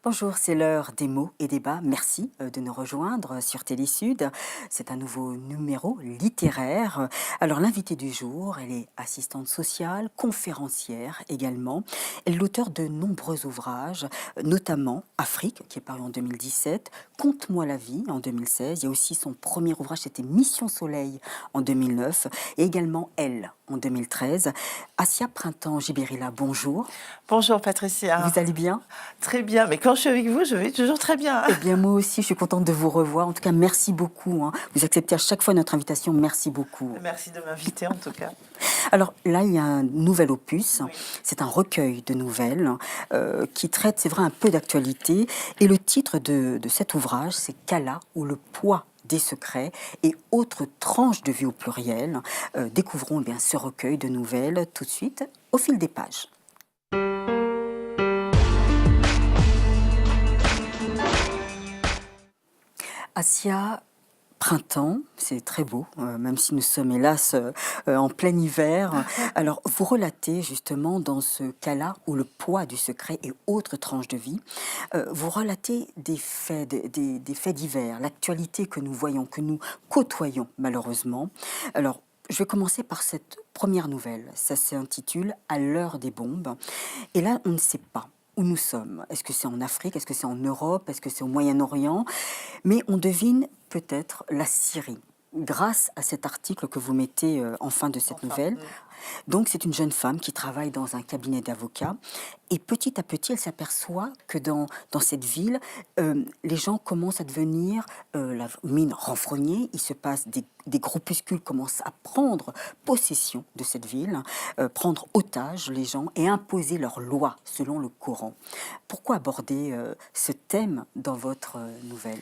Bonjour, c'est l'heure des mots et débats. Merci de nous rejoindre sur Télésud. C'est un nouveau numéro littéraire. Alors l'invitée du jour, elle est assistante sociale, conférencière également. Elle est l'auteur de nombreux ouvrages, notamment Afrique, qui est paru en 2017, Conte-moi la vie en 2016. Il y a aussi son premier ouvrage, c'était Mission Soleil en 2009, et également Elle en 2013. Asia Printemps Gibérila, bonjour. Bonjour Patricia, Vous allez bien? très bien, mais quand je suis avec vous, je vais toujours très bien. Eh bien, moi aussi, je suis contente de vous revoir. En tout cas, merci beaucoup, hein. Vous acceptez à chaque fois notre invitation. Merci beaucoup. Merci de m'inviter en tout cas. Alors là, il y a un nouvel opus. Oui. C'est un recueil de nouvelles qui traite, c'est vrai, un peu d'actualité. Et le titre de cet ouvrage, c'est Kala ou le poids des secrets et autres tranches de vie au pluriel. Découvrons eh bien, ce recueil de nouvelles tout de suite au fil des pages. Asia Printemps, c'est très beau, même si nous sommes hélas en plein hiver. Alors, vous relatez justement dans ce cas-là où le poids du secret et autres tranches de vie, vous relatez des faits, des faits divers, l'actualité que nous voyons, que nous côtoyons malheureusement. Alors, je vais commencer par cette première nouvelle. Ça s'intitule À l'heure des bombes. Et là, on ne sait pas où nous sommes. Est-ce que c'est en Afrique? Est-ce que c'est en Europe? Est-ce que c'est au Moyen-Orient? Mais on devine peut-être la Syrie grâce à cet article que vous mettez en fin de cette Enfin, nouvelle. Donc c'est une jeune femme qui travaille dans un cabinet d'avocats et petit à petit elle s'aperçoit que dans cette ville, les gens commencent à devenir la mine renfrognée, il se passe des groupuscules commencent à prendre possession de cette ville, prendre otage les gens et imposer leurs lois selon le Coran. Pourquoi aborder ce thème dans votre nouvelle?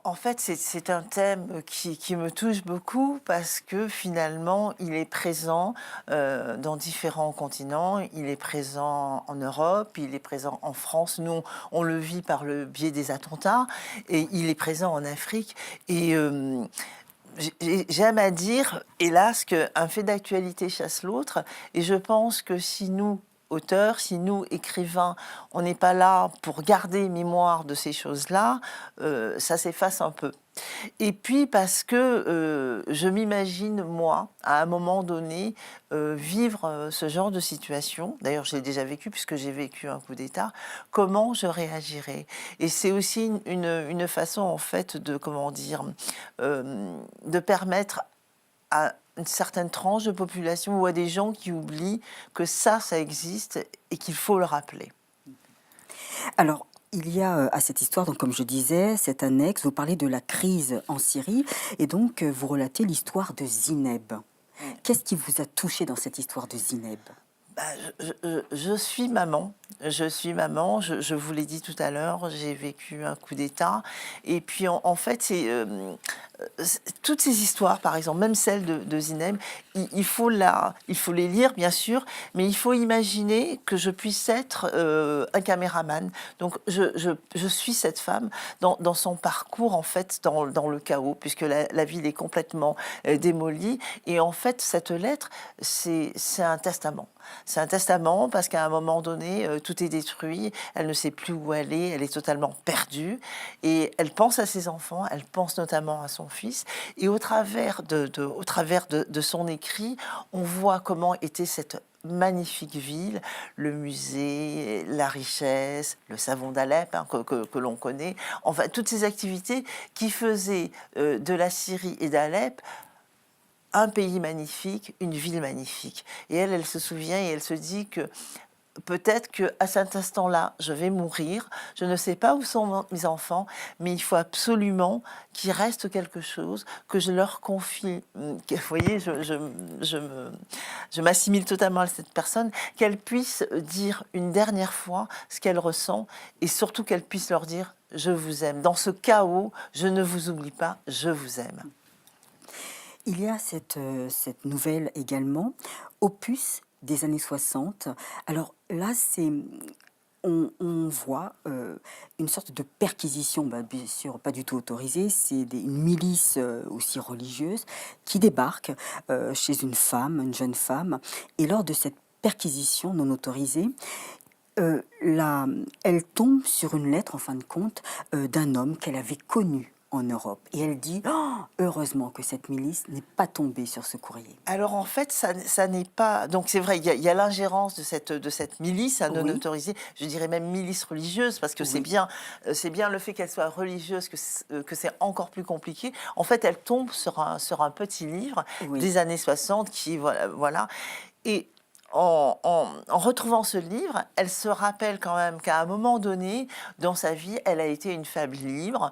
en fait, c'est un thème qui me touche beaucoup parce que finalement, il est présent dans différents continents. Il est présent en Europe, il est présent en France. Nous, on le vit par le biais des attentats et il est présent en Afrique. Et j'aime à dire, hélas, qu'un fait d'actualité chasse l'autre. Et je pense que si nous, auteurs, si nous, écrivains, on n'est pas là pour garder mémoire de ces choses-là, ça s'efface un peu. Et puis parce que je m'imagine, moi, à un moment donné, vivre ce genre de situation. D'ailleurs, je l'ai déjà vécu puisque j'ai vécu un coup d'État. Comment je réagirais? Et c'est aussi une façon, en fait, de, comment dire, de permettre à une certaine tranche de population ou à des gens qui oublient que ça existe et qu'il faut le rappeler. Alors, il y a à cette histoire, donc comme je disais, cette annexe, vous parlez de la crise en Syrie et donc vous relatez l'histoire de Zineb. Qu'est-ce qui vous a touché dans cette histoire de Zineb? Bah, je suis maman. Je suis maman. Je vous l'ai dit tout à l'heure, j'ai vécu un coup d'État. Et puis, en fait, toutes ces histoires, par exemple, même celle de Zineb, il faut les lire, bien sûr, mais il faut imaginer que je puisse être un caméraman. Donc, je suis cette femme dans son parcours, en fait, dans le chaos, puisque la ville est complètement démolie. Et en fait, cette lettre, c'est un testament. C'est un testament parce qu'à un moment donné, tout est détruit, elle ne sait plus où elle est totalement perdue. Et elle pense à ses enfants, elle pense notamment à son fils. Et au travers de son écrit, on voit comment était cette magnifique ville, le musée, la richesse, le savon d'Alep que l'on connaît. Enfin, toutes ces activités qui faisaient de la Syrie et d'Alep un pays magnifique, une ville magnifique. Et elle se souvient et elle se dit que peut-être qu'à cet instant-là, je vais mourir. Je ne sais pas où sont mes enfants, mais il faut absolument qu'il reste quelque chose, que je leur confie. Vous voyez, je m'assimile totalement à cette personne, qu'elle puisse dire une dernière fois ce qu'elle ressent et surtout qu'elle puisse leur dire « je vous aime ». Dans ce chaos, je ne vous oublie pas, je vous aime. Il y a cette nouvelle également, opus des années 60. Alors là, on voit une sorte de perquisition, bah, bien sûr pas du tout autorisée, c'est une milice aussi religieuse qui débarque chez une femme, une jeune femme, et lors de cette perquisition non autorisée, Elle tombe sur une lettre, en fin de compte, d'un homme qu'elle avait connu en Europe. Et elle dit, oh, heureusement que cette milice n'est pas tombée sur ce courrier. Alors en fait, ça n'est pas. Donc c'est vrai, il y a l'ingérence de cette milice non Oui. autorisée, je dirais même milice religieuse, parce que Oui. c'est bien le fait qu'elle soit religieuse que c'est encore plus compliqué. En fait, elle tombe sur un petit livre Oui. des années 60 qui, voilà. Et en retrouvant ce livre, elle se rappelle quand même qu'à un moment donné, dans sa vie, elle a été une femme libre,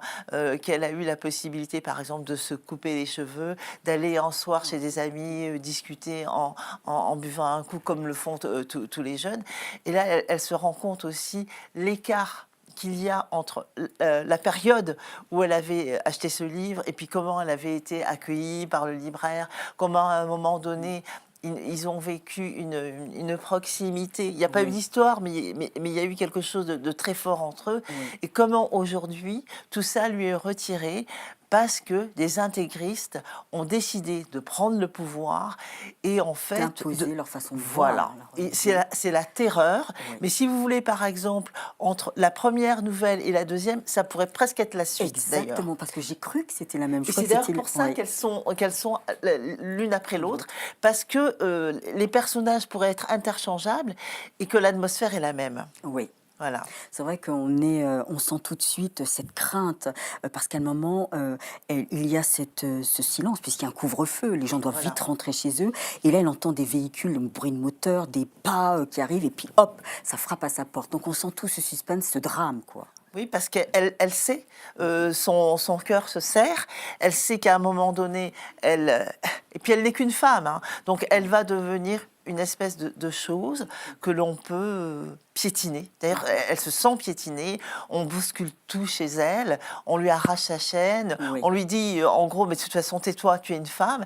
qu'elle a eu la possibilité, par exemple, de se couper les cheveux, d'aller un soir chez des amis, discuter en buvant un coup, comme le font tous les jeunes. Et là, elle se rend compte aussi l'écart qu'il y a entre la période où elle avait acheté ce livre et puis comment elle avait été accueillie par le libraire, comment à un moment donné ils ont vécu une proximité. Il n'y a pas eu d'histoire, mais il y a eu quelque chose de très fort entre eux. Oui. Et comment aujourd'hui tout ça lui est retiré parce que des intégristes ont décidé de prendre le pouvoir et en fait D'imposer leur façon de voilà. voir. Et c'est la terreur. Oui. Mais si vous voulez, par exemple, entre la première nouvelle et la deuxième, ça pourrait presque être la suite. Exactement, d'ailleurs. parce que j'ai cru que c'était la même Et chose. c'est d'ailleurs pour ça qu'elles sont l'une après l'autre, parce que les personnages pourraient être interchangeables et que l'atmosphère est la même. Oui. Voilà. C'est vrai on sent tout de suite cette crainte, parce qu'à un moment, il y a ce silence, puisqu'il y a un couvre-feu, les gens doivent Voilà. vite rentrer chez eux, et là, elle entend des véhicules, un bruit de moteur, des pas qui arrivent, et puis hop, ça frappe à sa porte. Donc on sent tout ce suspense, ce drame, quoi. Oui, parce qu'elle sait, son cœur se serre, elle sait qu'à un moment donné, et puis elle n'est qu'une femme, hein, donc elle va devenir une espèce de chose que l'on peut piétiner. D'ailleurs, elle se sent piétinée, on bouscule tout chez elle, on lui arrache sa chaîne, Oui. on lui dit en gros, mais de toute façon, tais-toi, tu es une femme.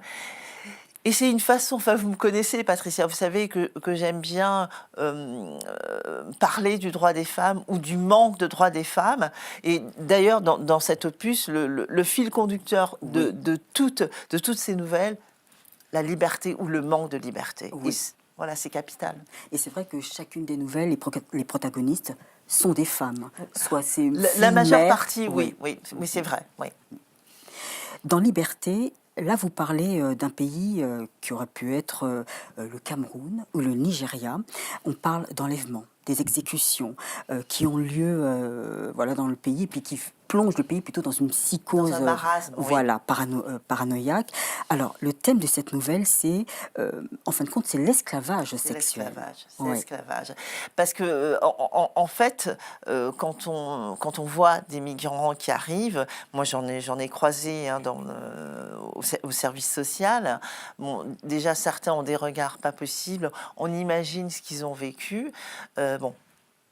Et c'est une façon, enfin vous me connaissez Patricia, vous savez que j'aime bien parler du droit des femmes ou du manque de droit des femmes. Et d'ailleurs dans cet opus, le fil conducteur de toutes ces nouvelles, la liberté ou le manque de liberté. Oui. Voilà, c'est capital. Et c'est vrai que chacune des nouvelles, les protagonistes sont des femmes. Soit c'est La majeure mère, partie, oui, c'est vrai. Oui. Dans Liberté, là, vous parlez d'un pays qui aurait pu être le Cameroun ou le Nigeria. On parle d'enlèvement, des exécutions qui ont lieu voilà, dans le pays, et puis qui plongent le pays plutôt dans une psychose Dans un marasme, oui. voilà, paranoïaque. Alors, le thème de cette nouvelle, c'est, en fin de compte, c'est l'esclavage sexuel. C'est l'esclavage. Parce que, en fait, quand on voit des migrants qui arrivent, moi j'en ai croisé hein, au service social, bon, déjà certains ont des regards pas possibles, on imagine ce qu'ils ont vécu. Bon,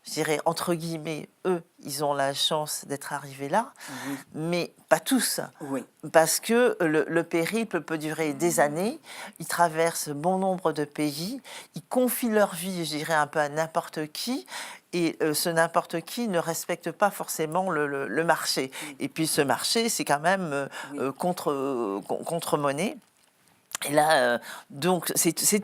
je dirais, entre guillemets, eux, ils ont la chance d'être arrivés là, mais pas tous. Oui. Parce que le périple peut durer des années, ils traversent bon nombre de pays, ils confient leur vie, je dirais, un peu à n'importe qui, et ce n'importe qui ne respecte pas forcément le marché. Et puis ce marché, c'est quand même contre-monnaie. Et là, donc,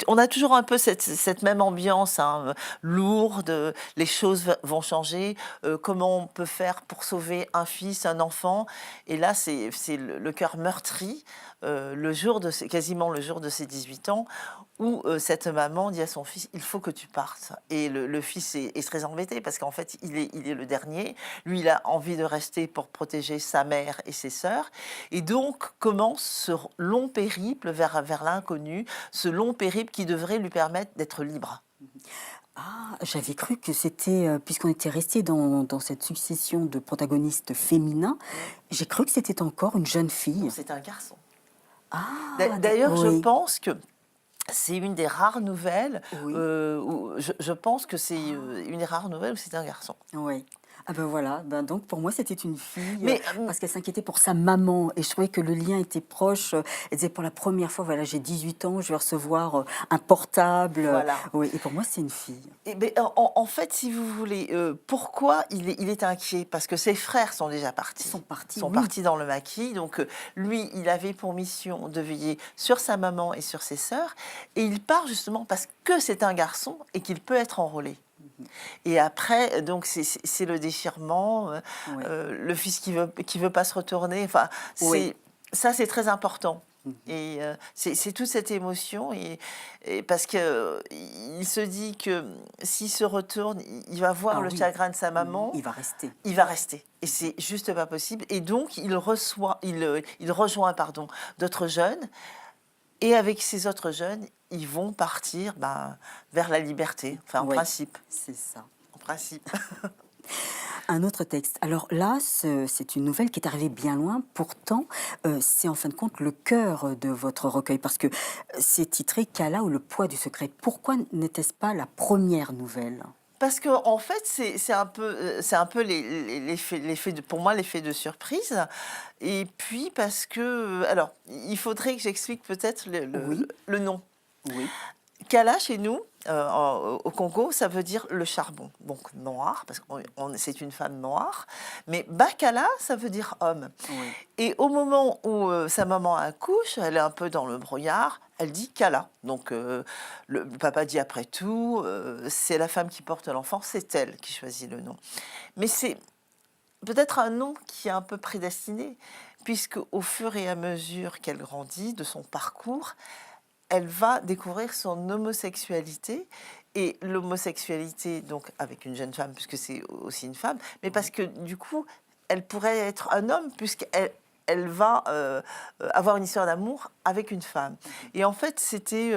on a toujours un peu cette même ambiance hein, lourde, les choses vont changer, comment on peut faire pour sauver un fils, un enfant. Et là, c'est le cœur meurtri, quasiment le jour de ses 18 ans, où cette maman dit à son fils, il faut que tu partes. Et le fils est très embêté, parce qu'en fait, il est le dernier. Lui, il a envie de rester pour protéger sa mère et ses sœurs. Et donc, commence ce long périple vers l'inconnu, ce long périple qui devrait lui permettre d'être libre. Ah, j'avais cru que c'était, puisqu'on était resté dans cette succession de protagonistes féminins, j'ai cru que c'était encore une jeune fille. C'est un garçon. Ah, D'ailleurs, je oui. pense que c'est une des rares nouvelles Oui. où je pense que c'est une des rares nouvelles où c'est un garçon. Oui. Ah ben voilà, donc pour moi c'était une fille, Mais, parce qu'elle s'inquiétait pour sa maman, et je trouvais que le lien était proche. Elle disait, pour la première fois, voilà, j'ai 18 ans, je vais recevoir un portable. Voilà. Oui, et pour moi c'est une fille. En fait, si vous voulez, pourquoi il est inquiet? Parce que ses frères sont déjà partis. Ils sont partis, Dans le maquis. Donc, lui, il avait pour mission de veiller sur sa maman et sur ses sœurs. Et il part justement parce que c'est un garçon et qu'il peut être enrôlé. Et après, donc, c'est le déchirement, Oui. le fils qui veut pas se retourner. Enfin, Oui. ça, c'est très important. Mhm. Et c'est toute cette émotion. Et parce que il se dit que s'il se retourne, il va voir Ah le oui. chagrin de sa Mhm. maman. Il va rester. Il va rester. Et c'est juste pas possible. Et donc, il rejoint, pardon, d'autres jeunes. Et avec ces autres jeunes, ils vont partir vers la liberté. Enfin, en Oui, principe. c'est ça. En principe. Un autre texte. Alors là, c'est une nouvelle qui est arrivée bien loin. Pourtant, c'est en fin de compte le cœur de votre recueil parce que c'est titré Kala ou le poids du secret. Pourquoi n'était-ce pas la première nouvelle? Parce que en fait, c'est un peu pour moi, l'effet de surprise. Et puis parce que, alors, il faudrait que j'explique peut-être Oui, le nom. oui, Kala, chez nous, au Congo, ça veut dire le charbon, donc noir, parce que c'est une femme noire. Mais Bakala, ça veut dire homme. oui. Et au moment où sa maman accouche, elle est un peu dans le brouillard, elle dit Kala. Donc le papa dit après tout, c'est la femme qui porte l'enfant, c'est elle qui choisit le nom. Mais c'est peut-être un nom qui est un peu prédestiné, puisque au fur et à mesure qu'elle grandit de son parcours, elle va découvrir son homosexualité. Et l'homosexualité, donc avec une jeune femme, puisque c'est aussi une femme, mais parce que du coup, elle pourrait être un homme, puisqu'elle va avoir une histoire d'amour avec une femme. Et en fait, c'était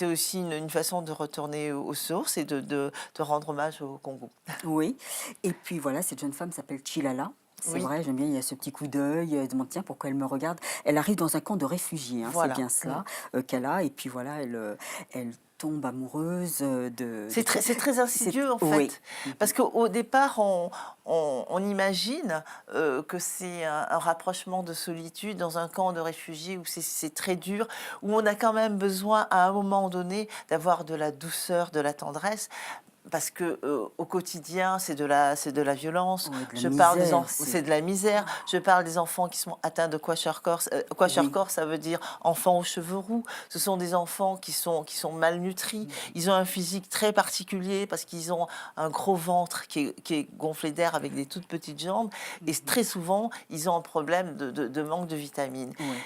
aussi une façon de retourner aux sources et de rendre hommage au Congo. Oui. Et puis voilà, cette jeune femme s'appelle Chilala. C'est Oui, vrai, j'aime bien, il y a ce petit coup d'œil, elle demande tiens, pourquoi elle me regarde? Elle arrive dans un camp de réfugiés, hein, c'est voilà. bien cela qu'elle a. Et puis voilà, elle tombe amoureuse C'est très insidieux en Oui. fait, parce qu'au départ on imagine que c'est un rapprochement de solitude dans un camp de réfugiés où c'est très dur, où on a quand même besoin à un moment donné d'avoir de la douceur, de la tendresse. Parce que au quotidien, c'est de la violence. Ouais, de la Je parle des misère, enfants, c'est de la misère. Je parle des enfants qui sont atteints de kwashiorkor. Oui. Kwashiorkor, ça veut dire enfants aux cheveux roux. Ce sont des enfants qui sont malnutris. Ils ont un physique très particulier parce qu'ils ont un gros ventre qui est gonflé d'air avec des toutes petites jambes. Et très souvent, ils ont un problème de manque de vitamines. Oui.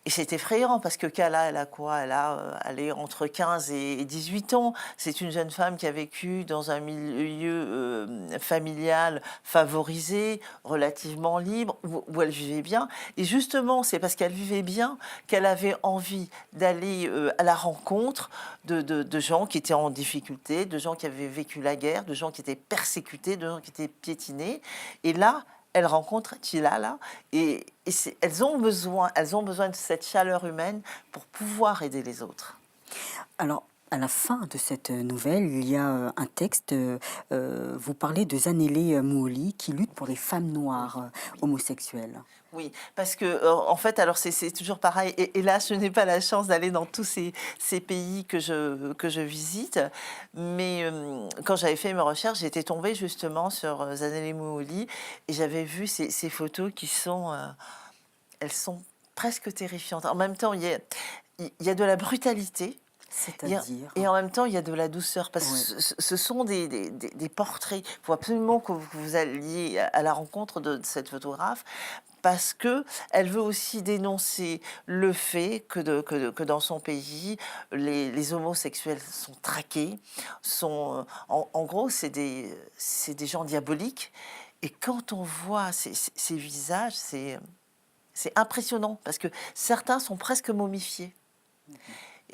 Et c'est effrayant parce que Kala, elle a quoi? Elle est entre 15 et 18 ans. C'est une jeune femme qui a vécu dans un milieu familial favorisé, relativement libre, où elle vivait bien. Et justement, c'est parce qu'elle vivait bien qu'elle avait envie d'aller à la rencontre de gens qui étaient en difficulté, de gens qui avaient vécu la guerre, de gens qui étaient persécutés, de gens qui étaient piétinés. Et là, elle rencontre Tilala et elles ont besoin de cette chaleur humaine pour pouvoir aider les autres. Alors, à la fin de cette nouvelle, il y a un texte, vous parlez de Zanele Mouli qui lutte pour les femmes noires homosexuelles. Oui, parce que en fait, alors c'est toujours pareil. Et là, je n'ai pas la chance d'aller dans tous ces pays que je visite. Mais quand j'avais fait mes recherches, j'étais tombée justement sur Zanele Mouli et j'avais vu ces photos qui sont, elles sont presque terrifiantes. En même temps, il y a de la brutalité. C'est-à-dire, Et en même temps, il y a de la douceur, parce ouais, que ce sont des portraits. Il faut absolument que vous alliez à la rencontre de cette photographe, parce que elle veut aussi dénoncer le fait que dans son pays, les homosexuels sont traqués, en gros, c'est des gens diaboliques. Et quand on voit ces visages, c'est impressionnant, parce que certains sont presque momifiés.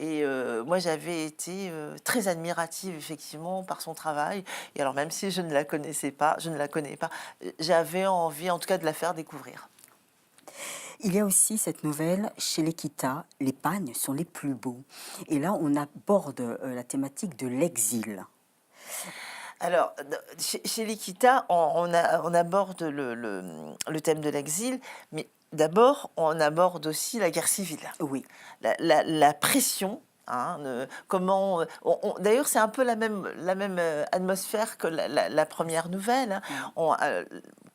Et moi, j'avais été très admirative, effectivement, par son travail. Et alors, même si je ne la connaissais pas, je ne la connais pas, j'avais envie, en tout cas, de la faire découvrir. il y a aussi cette nouvelle chez l'Equita, les pagnes sont les plus beaux. Et là, on aborde la thématique de l'exil. Alors, chez l'Equita, on aborde le thème de l'exil, mais d'abord, on aborde aussi la guerre civile. Oui, La pression. Hein, comment d'ailleurs, c'est un peu la même atmosphère que la première nouvelle. Hein.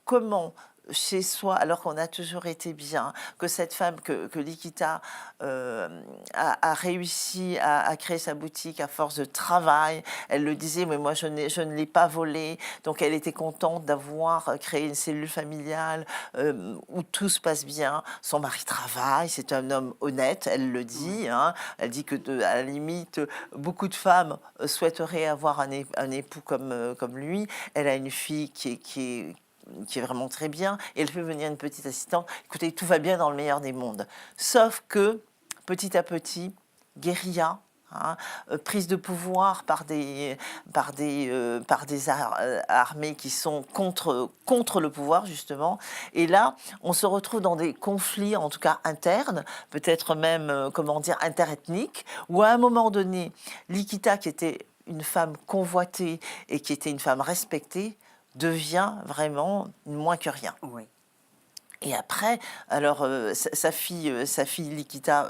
Comment chez soi, alors qu'on a toujours été bien, que cette femme, que Likita a réussi à créer sa boutique à force de travail. Elle le disait, mais moi je ne l'ai pas volée. Donc elle était contente d'avoir créé une cellule familiale où tout se passe bien. Son mari travaille, c'est un homme honnête, elle le dit. Hein. Elle dit que à la limite, beaucoup de femmes souhaiteraient avoir un époux comme lui. Elle a une fille qui est vraiment très bien, et elle fait venir une petite assistante. Écoutez, tout va bien dans le meilleur des mondes. Sauf que, petit à petit, guérilla, hein, prise de pouvoir par des armées qui sont contre le pouvoir, justement. Et là, on se retrouve dans des conflits, en tout cas internes, peut-être même, interethniques, où à un moment donné, Likita, qui était une femme convoitée et qui était une femme respectée, devient vraiment moins que rien. Oui. Et après, alors sa fille Likita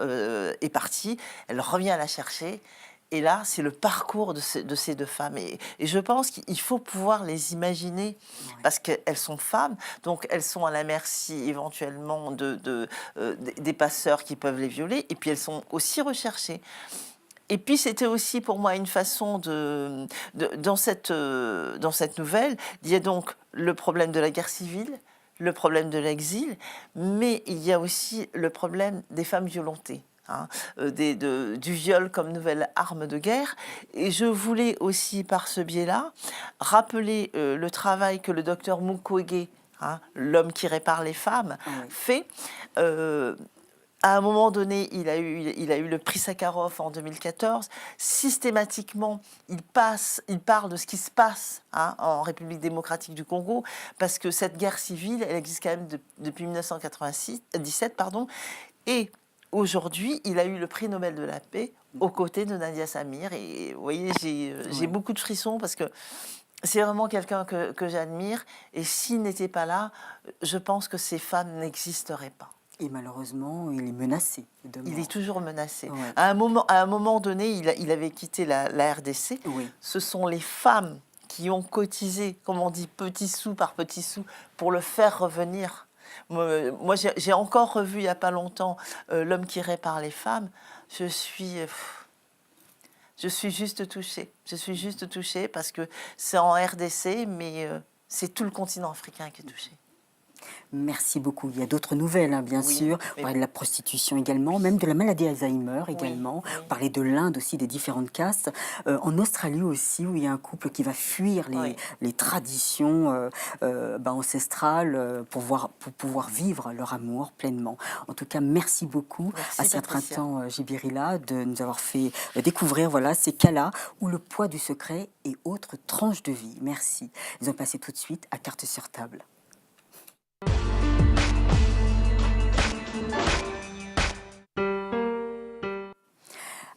est partie, elle revient la chercher. Et là, c'est le parcours de ces deux femmes. Et je pense qu'il faut pouvoir les imaginer, parce qu'elles sont femmes, donc elles sont à la merci éventuellement des passeurs qui peuvent les violer, et puis elles sont aussi recherchées. Et puis c'était aussi pour moi une façon dans cette nouvelle, il y a donc le problème de la guerre civile, le problème de l'exil, mais il y a aussi le problème des femmes violentées. Hein, du viol comme nouvelle arme de guerre. Et je voulais aussi, par ce biais-là, rappeler le travail que le docteur Mukwege, hein, l'homme qui répare les femmes, fait. À un moment donné, il a eu le prix Sakharov en 2014. Systématiquement, il parle de ce qui se passe, hein, en République démocratique du Congo, parce que cette guerre civile, elle existe quand même depuis 1917, pardon. Et aujourd'hui, il a eu le prix Nobel de la paix aux côtés de Nadia Samir. Et vous voyez, j'ai beaucoup de frissons parce que c'est vraiment quelqu'un que j'admire. Et s'il n'était pas là, je pense que ces femmes n'existeraient pas. Et malheureusement, il est menacé de mort. Il est toujours menacé. Ouais. À un moment donné, il avait quitté la RDC. Oui. Ce sont les femmes qui ont cotisé, comme on dit, petit sou par petit sou, pour le faire revenir. Moi j'ai encore revu il n'y a pas longtemps L'homme qui répare les femmes. Je suis juste touchée. Je suis juste touchée parce que c'est en RDC, mais c'est tout le continent africain qui est touché. Merci beaucoup. Il y a d'autres nouvelles, hein, bien sûr. On parlait de la prostitution également, même de la maladie Alzheimer également. On parlait de l'Inde aussi, des différentes castes. En Australie aussi, où il y a un couple qui va fuir les traditions ancestrales pour pouvoir vivre leur amour pleinement. En tout cas, merci beaucoup à Assia Printemps Djibirila de nous avoir fait découvrir ces cas-là où le poids du secret et autres tranches de vie. Merci. Nous allons passer tout de suite à Carte sur table.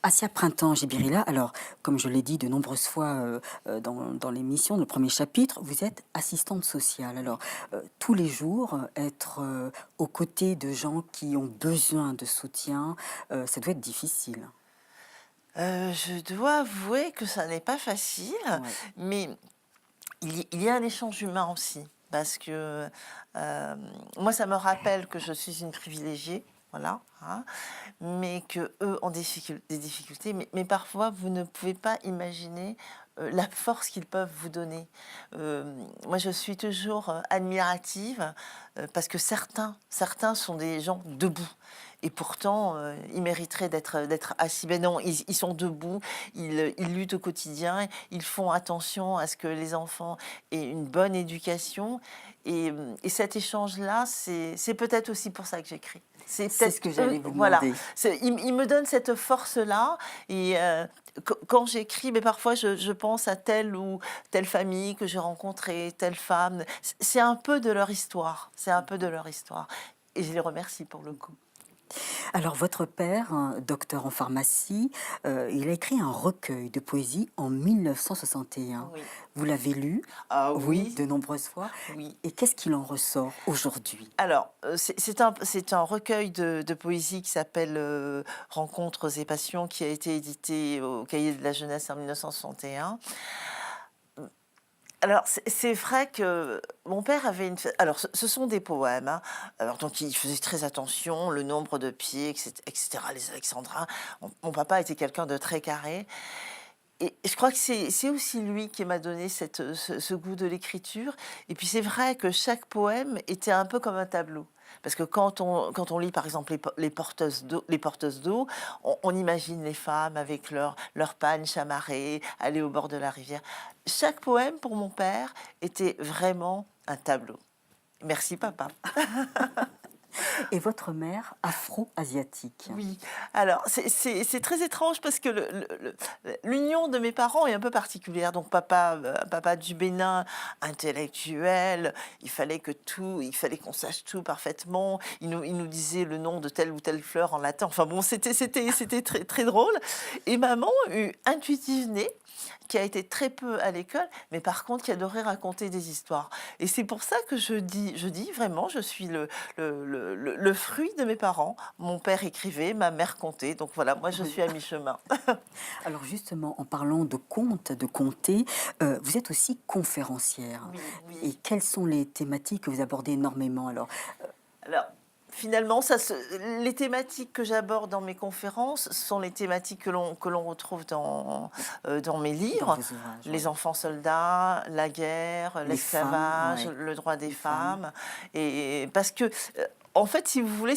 Assia Printemps Djibirila, alors, comme je l'ai dit de nombreuses fois dans l'émission, le premier chapitre, vous êtes assistante sociale. Alors, tous les jours, être aux côtés de gens qui ont besoin de soutien, ça doit être difficile. Je dois avouer que ça n'est pas facile, mais il y a un échange humain aussi. Parce que moi, ça me rappelle que je suis une privilégiée. Voilà, hein, mais qu'eux ont des difficultés. Mais parfois, vous ne pouvez pas imaginer la force qu'ils peuvent vous donner. Moi, je suis toujours admirative parce que certains sont des gens debout. Et pourtant, ils mériteraient d'être assis. Ben non, ils sont debout, ils luttent au quotidien, ils font attention à ce que les enfants aient une bonne éducation. Et cet échange-là, c'est peut-être aussi pour ça que j'écris. C'est ce que j'allais vous demander. Il me donne cette force-là. Et quand j'écris, mais parfois je pense à telle ou telle famille que j'ai rencontrée, telle femme. C'est un peu de leur histoire. C'est un peu de leur histoire. Et je les remercie pour le coup. Alors, votre père, docteur en pharmacie, il a écrit un recueil de poésie en 1961. Oui. Vous l'avez lu? Oui, de nombreuses fois. Oui. Et qu'est-ce qu'il en ressort aujourd'hui? Alors, c'est un recueil de poésie qui s'appelle Rencontres et passions, qui a été édité au Cahier de la jeunesse en 1961. Alors, c'est vrai que mon père avait une... Alors, ce sont des poèmes, hein. Alors, donc, il faisait très attention, le nombre de pieds, etc., les alexandrins. Mon papa était quelqu'un de très carré. Et je crois que c'est aussi lui qui m'a donné ce goût de l'écriture. Et puis c'est vrai que chaque poème était un peu comme un tableau. Parce que quand on lit par exemple les porteuses d'eau, on imagine les femmes avec leur panne chamarrée, aller au bord de la rivière. Chaque poème pour mon père était vraiment un tableau. Merci papa. Et votre mère, afro-asiatique. Oui, alors c'est très étrange parce que l'union de mes parents est un peu particulière. Donc papa du Bénin, intellectuel, il fallait qu'on sache tout parfaitement. Il nous disait le nom de telle ou telle fleur en latin. Enfin bon, c'était très, très drôle. Et maman, intuitive née, qui a été très peu à l'école, mais par contre qui adorait raconter des histoires. Et c'est pour ça que je dis vraiment, je suis le fruit de mes parents. Mon père écrivait, ma mère contait. Donc voilà, moi je suis à mi-chemin. Alors justement, en parlant de contes, de conter, vous êtes aussi conférencière. Oui, oui. Et quelles sont les thématiques que vous abordez énormément alors? Alors, finalement, les thématiques que j'aborde dans mes conférences sont les thématiques que l'on retrouve dans mes Dans livres. vos ouvrages, Les ouais. enfants soldats, la guerre, Les femmes, l'esclavage, ouais. le droit des Les femmes. femmes. Et parce que, en fait, si vous voulez,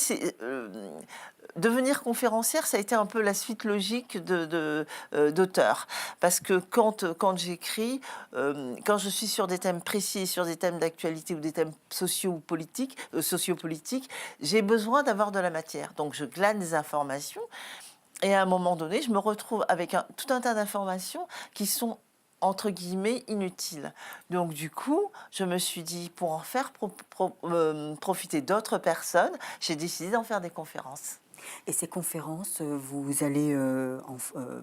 devenir conférencière, ça a été un peu la suite logique d'auteur. Parce que quand j'écris, quand je suis sur des thèmes précis, sur des thèmes d'actualité ou des thèmes sociopolitiques, j'ai besoin d'avoir de la matière. Donc je glane des informations et à un moment donné, je me retrouve avec tout un tas d'informations qui sont entre guillemets inutiles. Donc du coup, je me suis dit, pour en faire profiter d'autres personnes, j'ai décidé d'en faire des conférences. Et ces conférences, vous allez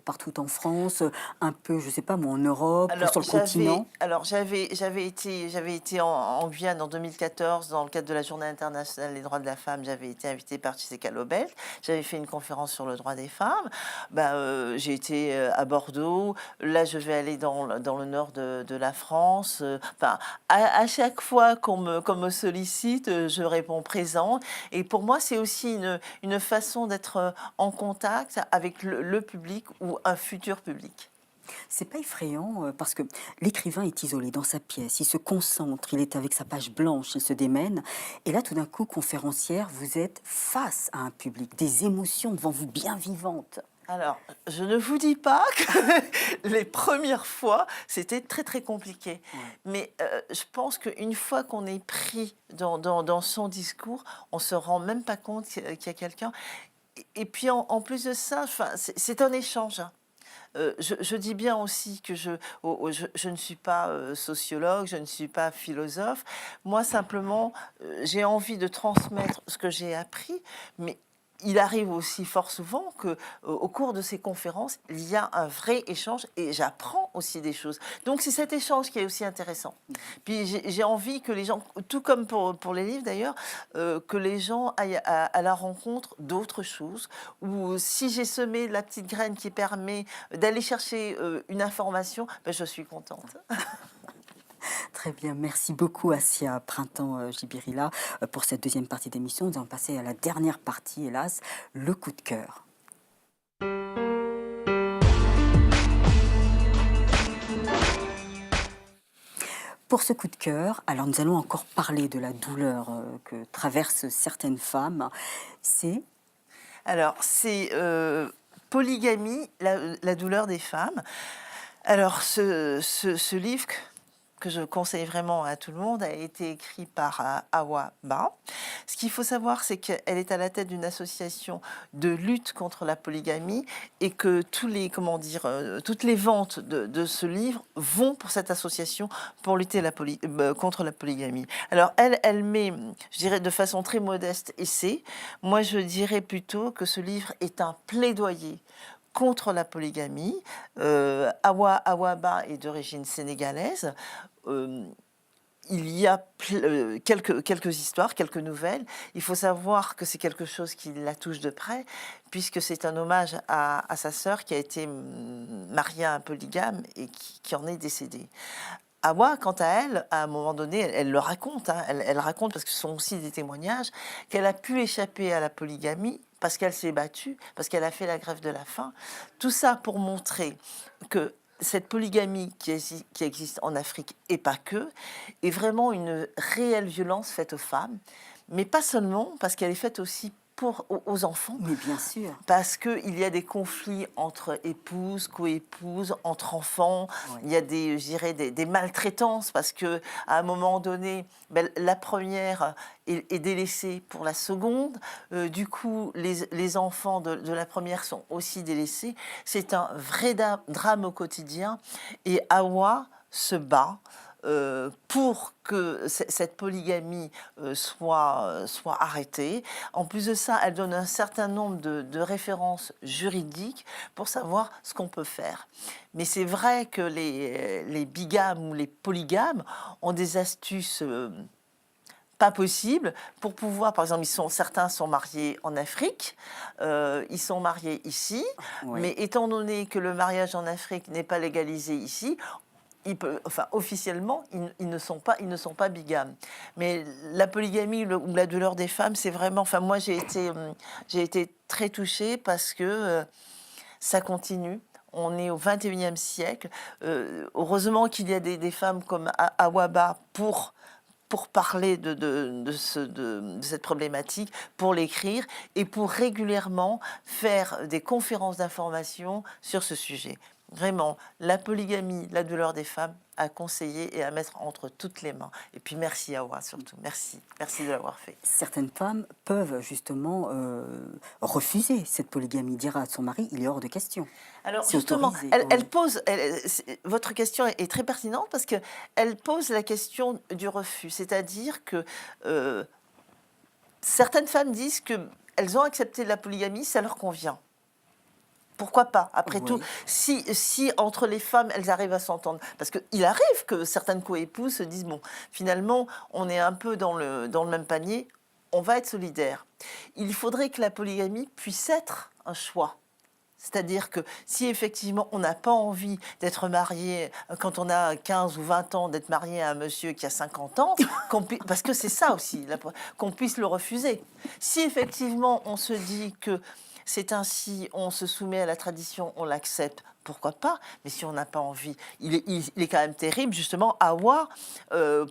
partout en France, un peu, je sais pas moi, en Europe ou sur le continent? J'avais été en Guyane en 2014 dans le cadre de la Journée internationale des droits de la femme. J'avais été invitée par Jessica Lobel. J'avais fait une conférence sur le droit des femmes. J'ai été à Bordeaux. Là, je vais aller dans le nord de la France. Enfin, à chaque fois qu'on me sollicite, je réponds présent. Et pour moi, c'est aussi une façon d'être en contact avec le public ou un futur public. C'est pas effrayant parce que l'écrivain est isolé dans sa pièce, il se concentre, il est avec sa page blanche, il se démène. Et là, tout d'un coup, conférencière, vous êtes face à un public, des émotions devant vous bien vivantes. Alors, je ne vous dis pas que les premières fois, c'était très, très compliqué. Ouais. Mais je pense qu'une fois qu'on est pris dans son discours, on se rend même pas compte qu'il y a quelqu'un. Et puis, en plus de ça, c'est un échange, hein. Je dis bien aussi que je ne suis pas sociologue, je ne suis pas philosophe. Moi, simplement, j'ai envie de transmettre ce que j'ai appris, mais il arrive aussi fort souvent que, au cours de ces conférences, il y a un vrai échange et j'apprends aussi des choses. Donc c'est cet échange qui est aussi intéressant. Puis j'ai envie que les gens, tout comme pour les livres d'ailleurs, que les gens aillent à la rencontre d'autres choses. Ou si j'ai semé la petite graine qui permet d'aller chercher une information, je suis contente. Très bien, merci beaucoup Assia Printemps Jibirila pour cette deuxième partie d'émission. Nous allons passer à la dernière partie, hélas, le coup de cœur. Pour ce coup de cœur, alors nous allons encore parler de la douleur que traversent certaines femmes. Alors, c'est Polygamie, la douleur des femmes. Alors, ce livre que je conseille vraiment à tout le monde a été écrit par Awa Ba. Ce qu'il faut savoir, c'est qu'elle est à la tête d'une association de lutte contre la polygamie et que toutes les ventes de ce livre vont pour cette association pour lutter contre la polygamie. Alors, elle met, je dirais de façon très modeste, essai. Moi, je dirais plutôt que ce livre est un plaidoyer contre la polygamie. Awa Ba est d'origine sénégalaise. Il y a quelques histoires, quelques nouvelles. Il faut savoir que c'est quelque chose qui la touche de près, puisque c'est un hommage à sa sœur qui a été mariée à un polygame et qui en est décédée. Hawa, quant à elle, à un moment donné, elle le raconte, hein, elle raconte, parce que ce sont aussi des témoignages, qu'elle a pu échapper à la polygamie parce qu'elle s'est battue, parce qu'elle a fait la grève de la faim. Tout ça pour montrer que cette polygamie qui existe en Afrique, et pas que, est vraiment une réelle violence faite aux femmes, mais pas seulement, parce qu'elle est faite aussi aux enfants. Mais bien sûr. Parce qu'il y a des conflits entre épouses, coépouses, entre enfants. Oui. Il y a je dirais, des maltraitances parce que à un moment donné, la première est délaissée pour la seconde. Du coup, les enfants de la première sont aussi délaissés. C'est un vrai drame au quotidien. Et Hawa se bat pour que cette polygamie soit arrêtée. En plus de ça, elle donne un certain nombre de références juridiques pour savoir ce qu'on peut faire. Mais c'est vrai que les bigames ou les polygames ont des astuces pas possibles pour pouvoir, par exemple, certains sont mariés en Afrique, ils sont mariés ici, Oui. mais étant donné que le mariage en Afrique n'est pas légalisé ici, officiellement, ils ne sont pas bigames. Mais la polygamie ou la douleur des femmes, c'est vraiment... Enfin, moi, j'ai été très touchée parce que ça continue. On est au 21e siècle. Heureusement qu'il y a des femmes comme Awaba pour parler de cette problématique, pour l'écrire et pour régulièrement faire des conférences d'information sur ce sujet. Vraiment, la polygamie, la douleur des femmes, à conseiller et à mettre entre toutes les mains. Et puis merci Hawa surtout, merci de l'avoir fait. Certaines femmes peuvent justement refuser cette polygamie, dire à son mari, il est hors de question. Alors C'est justement, autorisé, elle oui. pose, votre question est très pertinente parce qu'elle pose la question du refus. C'est-à-dire que certaines femmes disent qu'elles ont accepté la polygamie, ça leur convient. Pourquoi pas? Après Oui. tout, si entre les femmes, elles arrivent à s'entendre. Parce qu'il arrive que certaines coépouses se disent, bon, finalement, on est un peu dans le même panier, on va être solidaires. Il faudrait que la polygamie puisse être un choix. C'est-à-dire que si effectivement on n'a pas envie d'être marié quand on a 15 ou 20 ans, d'être marié à un monsieur qui a 50 ans, parce que c'est ça aussi, qu'on puisse le refuser. Si effectivement on se dit que c'est ainsi, on se soumet à la tradition, on l'accepte, pourquoi pas? Mais si on n'a pas envie, il est quand même terrible, justement, Hawa,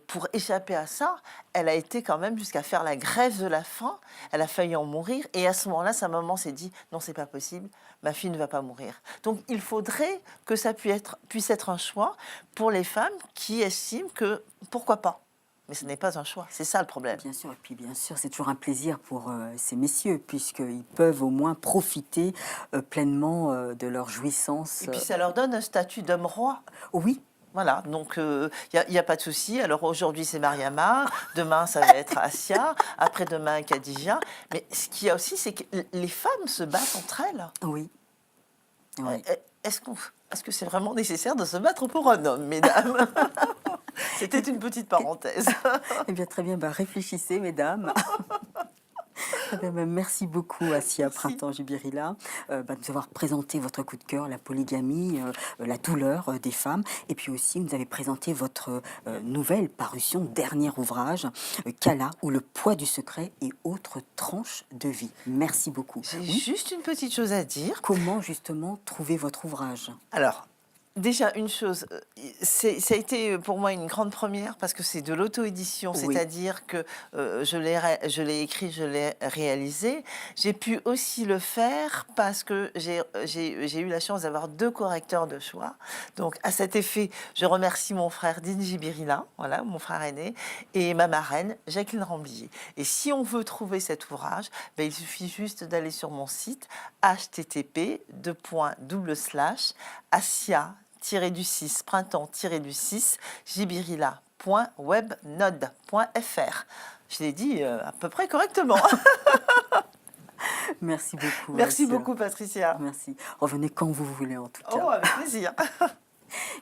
pour échapper à ça, elle a été quand même jusqu'à faire la grève de la faim, elle a failli en mourir, et à ce moment-là, sa maman s'est dit, non, c'est pas possible, ma fille ne va pas mourir. Donc il faudrait que ça puisse être un choix pour les femmes qui estiment que, pourquoi pas? Mais ce n'est pas un choix, c'est ça le problème. Bien sûr, et puis bien sûr, c'est toujours un plaisir pour ces messieurs, puisqu'ils peuvent au moins profiter pleinement de leur jouissance. Et puis ça leur donne un statut d'homme roi. Oui, Voilà, donc il n'y a pas de souci. Alors aujourd'hui c'est Mariama, demain ça va être Assia, après-demain Khadija. Mais ce qu'il y a aussi, c'est que les femmes se battent entre elles. oui, oui. Est-ce que c'est vraiment nécessaire de se battre pour un homme, mesdames? C'était une petite parenthèse. Eh bien, très bien, réfléchissez, mesdames. Eh bien, merci beaucoup, Assia Printemps Jibirila, de nous avoir présenté votre coup de cœur, la polygamie, la douleur des femmes. Et puis aussi, vous nous avez présenté votre nouvelle parution, dernier ouvrage, Kala, ou le poids du secret et autres tranches de vie. Merci beaucoup. J'ai Oui. juste une petite chose à dire. Comment, justement, trouver votre ouvrage? Alors, déjà, une chose, ça a été pour moi une grande première parce que c'est de l'auto-édition, Oui. c'est-à-dire que je l'ai écrit, je l'ai réalisé. J'ai pu aussi le faire parce que j'ai eu la chance d'avoir 2 correcteurs de choix. Donc, à cet effet, je remercie mon frère Dinji Birila, voilà, mon frère aîné, et ma marraine, Jacqueline Ramblier. Et si on veut trouver cet ouvrage, il suffit juste d'aller sur mon site http://assia-du6 printemps-du6 jibirila.webnode.fr. Je l'ai dit à peu près correctement. Merci beaucoup. Merci Assia. beaucoup, Patricia. Merci. Revenez quand vous voulez, en tout cas. Oh, avec plaisir.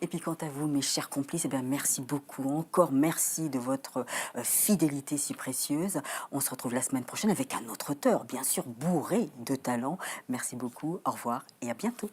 Et puis quant à vous, mes chers complices, merci beaucoup. Encore merci de votre fidélité si précieuse. On se retrouve la semaine prochaine avec un autre auteur, bien sûr, bourré de talent. Merci beaucoup, au revoir et à bientôt.